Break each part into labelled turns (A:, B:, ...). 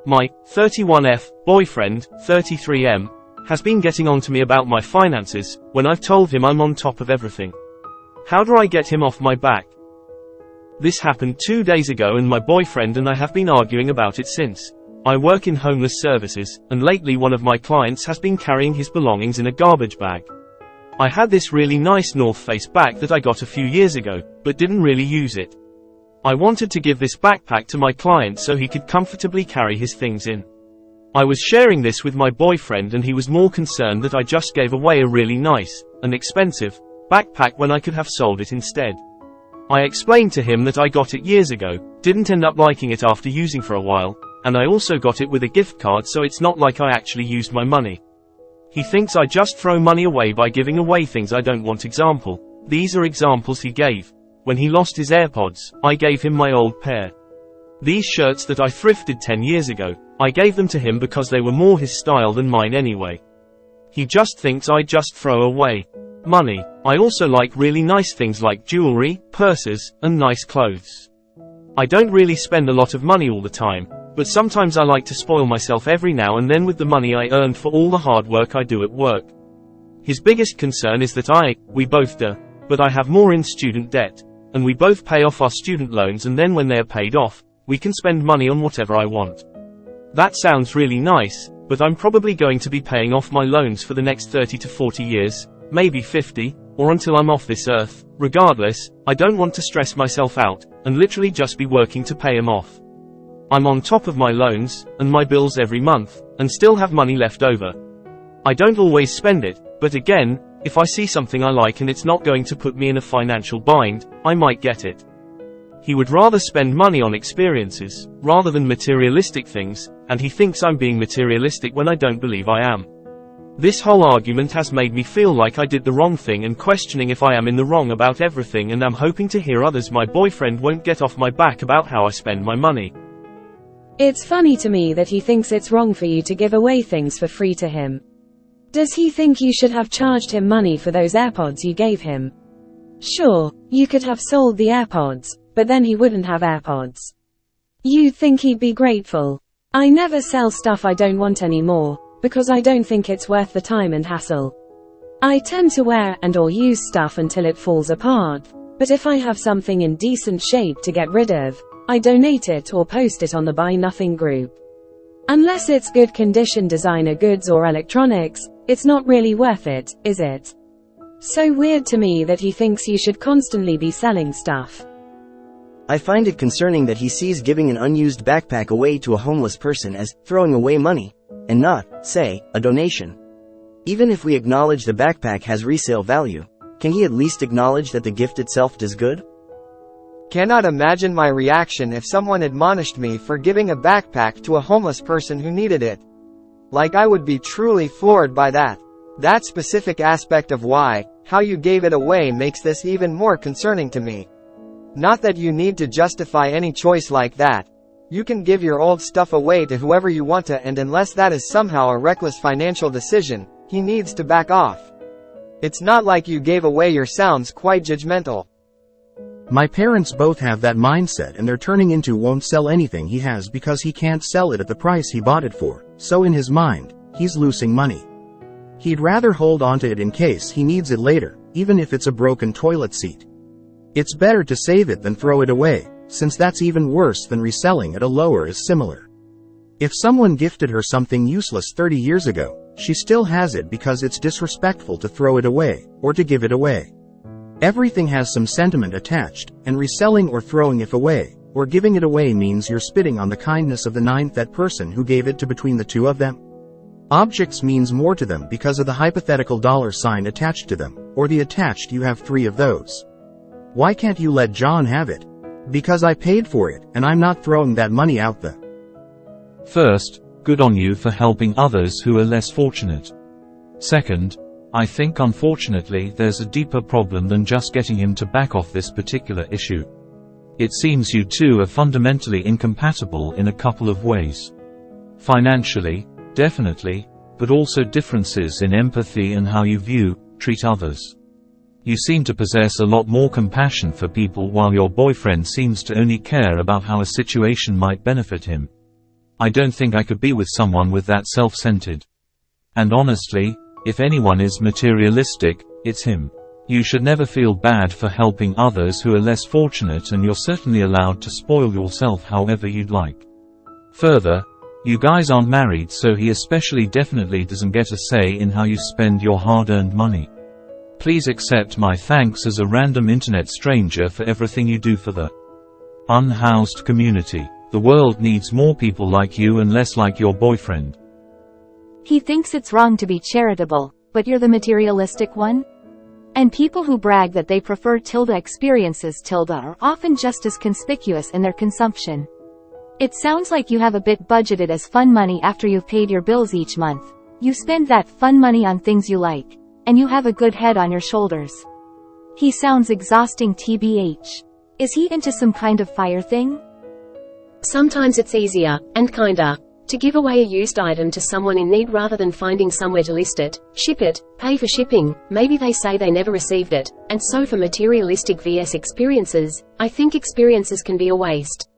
A: My 31F boyfriend, 33M, has been getting on to me about my finances, when I've told him I'm on top of everything. How do I get him off my back? This happened 2 days ago and my boyfriend and I have been arguing about it since. I work in homeless services, and lately one of my clients has been carrying his belongings in a garbage bag. I had this really nice North Face bag that I got a few years ago, but didn't really use it. I wanted to give this backpack to my client so he could comfortably carry his things in. I was sharing this with my boyfriend and he was more concerned that I just gave away a really nice, and expensive, backpack when I could have sold it instead. I explained to him that I got it years ago, didn't end up liking it after using for a while, and I also got it with a gift card so it's not like I actually used my money. He thinks I just throw money away by giving away things I don't want. These are examples he gave. When he lost his AirPods, I gave him my old pair. These shirts that I thrifted 10 years ago, I gave them to him because they were more his style than mine anyway. He just thinks I just throw away money. I also like really nice things like jewelry, purses, and nice clothes. I don't really spend a lot of money all the time, but sometimes I like to spoil myself every now and then with the money I earned for all the hard work I do at work. His biggest concern is that we both do, but I have more in student debt, and we both pay off our student loans and then when they are paid off, we can spend money on whatever I want. That sounds really nice, but I'm probably going to be paying off my loans for the next 30 to 40 years, maybe 50, or until I'm off this earth. Regardless, I don't want to stress myself out, and literally just be working to pay them off. I'm on top of my loans, and my bills every month, and still have money left over. I don't always spend it, but again, if I see something I like and it's not going to put me in a financial bind, I might get it. He would rather spend money on experiences, rather than materialistic things, and he thinks I'm being materialistic when I don't believe I am. This whole argument has made me feel like I did the wrong thing and questioning if I am in the wrong about everything, and I'm hoping to hear others. My boyfriend won't get off my back about how I spend my money.
B: It's funny to me that he thinks it's wrong for you to give away things for free to him. Does he think you should have charged him money for those AirPods you gave him? Sure, you could have sold the AirPods, but then he wouldn't have AirPods. You'd think he'd be grateful. I never sell stuff I don't want anymore, because I don't think it's worth the time and hassle. I tend to wear and/or use stuff until it falls apart, but if I have something in decent shape to get rid of, I donate it or post it on the Buy Nothing group. Unless it's good condition designer goods or electronics, it's not really worth it, is it? So weird to me that he thinks you should constantly be selling stuff.
C: I find it concerning that he sees giving an unused backpack away to a homeless person as throwing away money, and not, say, a donation. Even if we acknowledge the backpack has resale value, can he at least acknowledge that the gift itself does good?
D: Cannot imagine my reaction if someone admonished me for giving a backpack to a homeless person who needed it. Like, I would be truly floored by that. That specific aspect of how you gave it away makes this even more concerning to me. Not that you need to justify any choice like that. You can give your old stuff away to whoever you want to, and unless that is somehow a reckless financial decision, he needs to back off. It's not like you gave away your sounds quite judgmental.
E: My parents both have that mindset and they're turning into won't sell anything he has because he can't sell it at the price he bought it for, so in his mind, he's losing money. He'd rather hold onto it in case he needs it later, even if it's a broken toilet seat. It's better to save it than throw it away, since that's even worse than reselling at a lower is similar. If someone gifted her something useless 30 years ago, she still has it because it's disrespectful to throw it away, or to give it away. Everything has some sentiment attached, and reselling or throwing it away, or giving it away means you're spitting on the kindness of that person who gave it to between the two of them. Objects means more to them because of the hypothetical $ attached to them, or the attached you have 3 of those. Why can't you let John have it? Because I paid for it, and I'm not throwing that money out the.
F: First, good on you for helping others who are less fortunate. Second, I think unfortunately there's a deeper problem than just getting him to back off this particular issue. It seems you two are fundamentally incompatible in a couple of ways. Financially, definitely, but also differences in empathy and how you treat others. You seem to possess a lot more compassion for people while your boyfriend seems to only care about how a situation might benefit him. I don't think I could be with someone with that self-centered. And honestly, if anyone is materialistic, it's him. You should never feel bad for helping others who are less fortunate, and you're certainly allowed to spoil yourself however you'd like. Further, you guys aren't married, so he especially definitely doesn't get a say in how you spend your hard-earned money. Please accept my thanks as a random internet stranger for everything you do for the unhoused community. The world needs more people like you and less like your boyfriend.
G: He thinks it's wrong to be charitable, but you're the materialistic one? And people who brag that they prefer experiences are often just as conspicuous in their consumption. It sounds like you have a bit budgeted as fun money after you've paid your bills each month. You spend that fun money on things you like, and you have a good head on your shoulders. He sounds exhausting tbh. Is he into some kind of fire thing?
B: Sometimes it's easier, and kinda, to give away a used item to someone in need rather than finding somewhere to list it, ship it, pay for shipping. Maybe they say they never received it. And so for materialistic vs experiences, I think experiences can be a waste.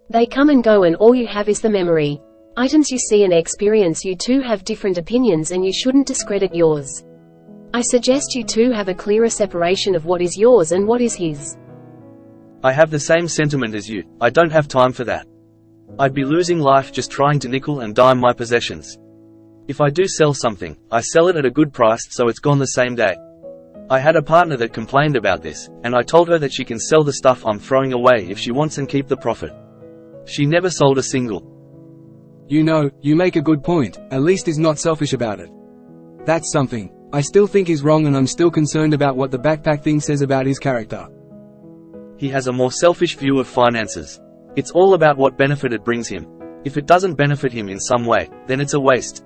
B: They come and go and all you have is the memory. Items you see and experience. You two have different opinions and you shouldn't discredit yours. I suggest you two have a clearer separation of what is yours and what is his.
H: I have the same sentiment as you. I don't have time for that. I'd be losing life just trying to nickel and dime my possessions. If I do sell something, I sell it at a good price so it's gone the same day. I had a partner that complained about this, and I told her that she can sell the stuff I'm throwing away if she wants and keep the profit. She never sold a single.
I: You know, you make a good point. At least he's not selfish about it. That's something. I still think he's wrong, and I'm still concerned about what the backpack thing says about his character.
H: He has a more selfish view of finances. It's all about what benefit it brings him. If it doesn't benefit him in some way, then it's a waste.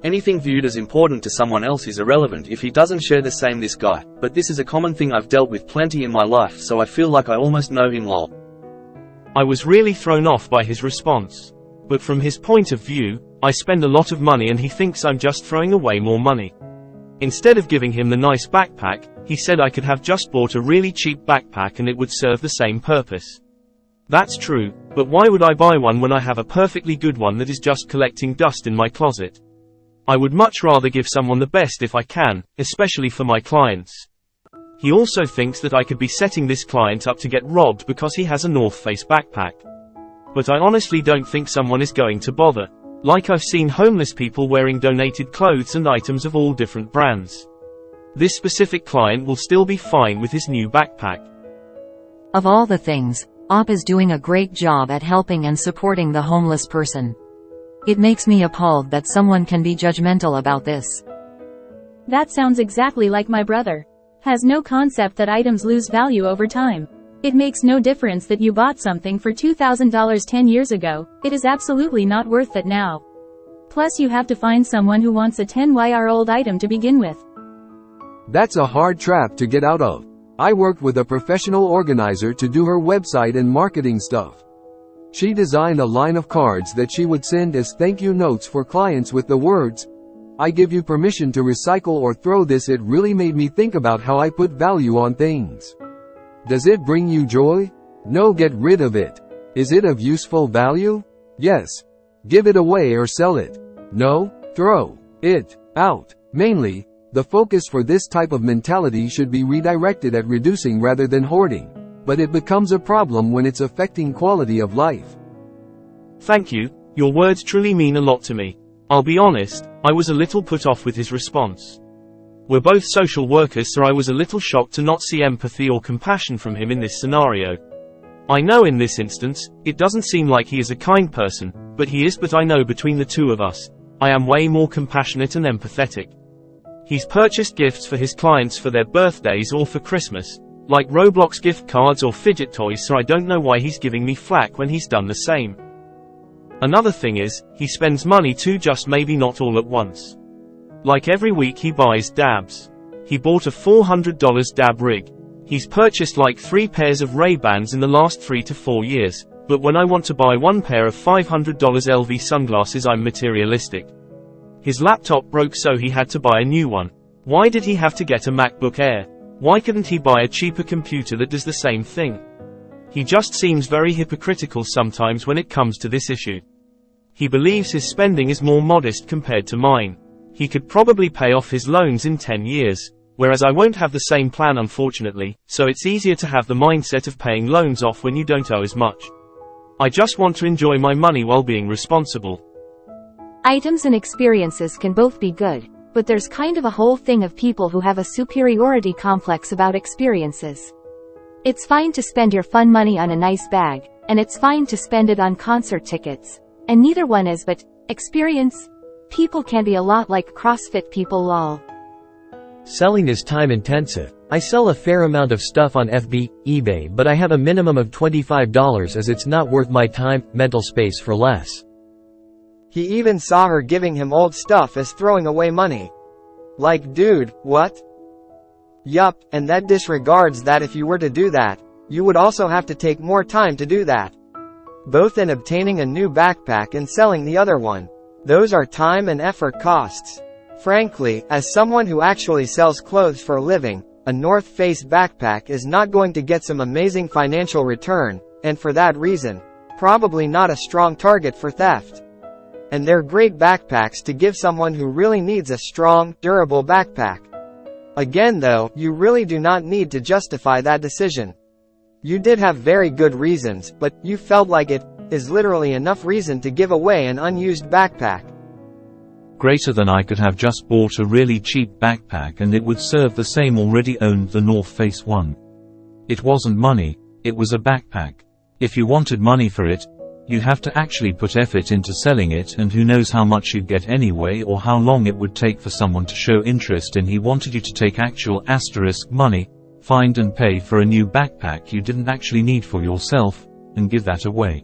H: Anything viewed as important to someone else is irrelevant if he doesn't share the same. This guy, but this is a common thing. I've dealt with plenty in my life, so I feel like I almost know him. Lol.
A: I was really thrown off by his response. But from his point of view, I spend a lot of money and he thinks I'm just throwing away more money. Instead of giving him the nice backpack, he said I could have just bought a really cheap backpack and it would serve the same purpose. That's true, but why would I buy one when I have a perfectly good one that is just collecting dust in my closet? I would much rather give someone the best if I can, especially for my clients. He also thinks that I could be setting this client up to get robbed because he has a North Face backpack. But I honestly don't think someone is going to bother. Like I've seen homeless people wearing donated clothes and items of all different brands. This specific client will still be fine with his new backpack.
J: Of all the things, Op is doing a great job at helping and supporting the homeless person. It makes me appalled that someone can be judgmental about this.
G: That sounds exactly like my brother. Has no concept that items lose value over time. It makes no difference that you bought something for $2,000 10 years ago, it is absolutely not worth it now. Plus you have to find someone who wants a 10-year-old item to begin with.
I: That's a hard trap to get out of. I worked with a professional organizer to do her website and marketing stuff. She designed a line of cards that she would send as thank you notes for clients with the words, "I give you permission to recycle or throw this." It really made me think about how I put value on things. Does it bring you joy? No, get rid of it. Is it of useful value? Yes. Give it away or sell it. No, throw it out. Mainly, the focus for this type of mentality should be redirected at reducing rather than hoarding. But it becomes a problem when it's affecting quality of life.
A: Thank you, your words truly mean a lot to me. I'll be honest, I was a little put off with his response. We're both social workers, so I was a little shocked to not see empathy or compassion from him in this scenario. I know in this instance, it doesn't seem like he is a kind person, but he is. But I know between the two of us, I am way more compassionate and empathetic. He's purchased gifts for his clients for their birthdays or for Christmas, like Roblox gift cards or fidget toys, so I don't know why he's giving me flack when he's done the same. Another thing is, he spends money too, just maybe not all at once. Like every week he buys dabs. He bought a $400 dab rig. He's purchased like 3 pairs of Ray-Bans in the last 3 to 4 years, but when I want to buy 1 pair of $500 LV sunglasses, I'm materialistic. His laptop broke, so he had to buy a new one. Why did he have to get a MacBook Air? Why couldn't he buy a cheaper computer that does the same thing? He just seems very hypocritical sometimes when it comes to this issue. He believes his spending is more modest compared to mine. He could probably pay off his loans in 10 years. Whereas I won't have the same plan unfortunately, so it's easier to have the mindset of paying loans off when you don't owe as much. I just want to enjoy my money while being responsible.
G: Items and experiences can both be good, but there's kind of a whole thing of people who have a superiority complex about experiences. It's fine to spend your fun money on a nice bag, and it's fine to spend it on concert tickets. And neither one is, but experience? People can be a lot like CrossFit people lol.
K: Selling is time intensive. I sell a fair amount of stuff on FB, eBay, but I have a minimum of $25 as it's not worth my time, mental space for less.
D: He even saw her giving him old stuff as throwing away money. Like dude, what? Yup, and that disregards that if you were to do that, you would also have to take more time to do that. Both in obtaining a new backpack and selling the other one. Those are time and effort costs. Frankly, as someone who actually sells clothes for a living, a North Face backpack is not going to get some amazing financial return, and for that reason, probably not a strong target for theft. And they're great backpacks to give someone who really needs a strong, durable backpack. Again though, you really do not need to justify that decision. You did have very good reasons, but you felt like it is literally enough reason to give away an unused backpack.
F: Greater than I could have just bought a really cheap backpack and it would serve the same already owned the North Face one. It wasn't money, it was a backpack. If you wanted money for it, you have to actually put effort into selling it, and who knows how much you'd get anyway or how long it would take for someone to show interest. And he wanted you to take actual money, find and pay for a new backpack you didn't actually need for yourself, and give that away.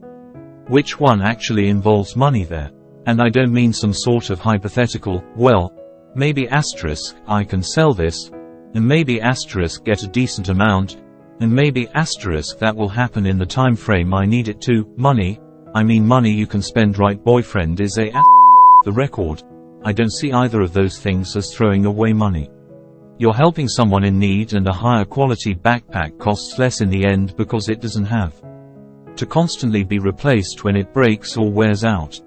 F: Which one actually involves money there? And I don't mean some sort of hypothetical, well, maybe I can sell this, and maybe get a decent amount, and maybe that will happen in the time frame I need it to. Money, I mean money you can spend, right? Boyfriend is the record. I don't see either of those things as throwing away money. You're helping someone in need, and a higher quality backpack costs less in the end because it doesn't have to constantly be replaced when it breaks or wears out.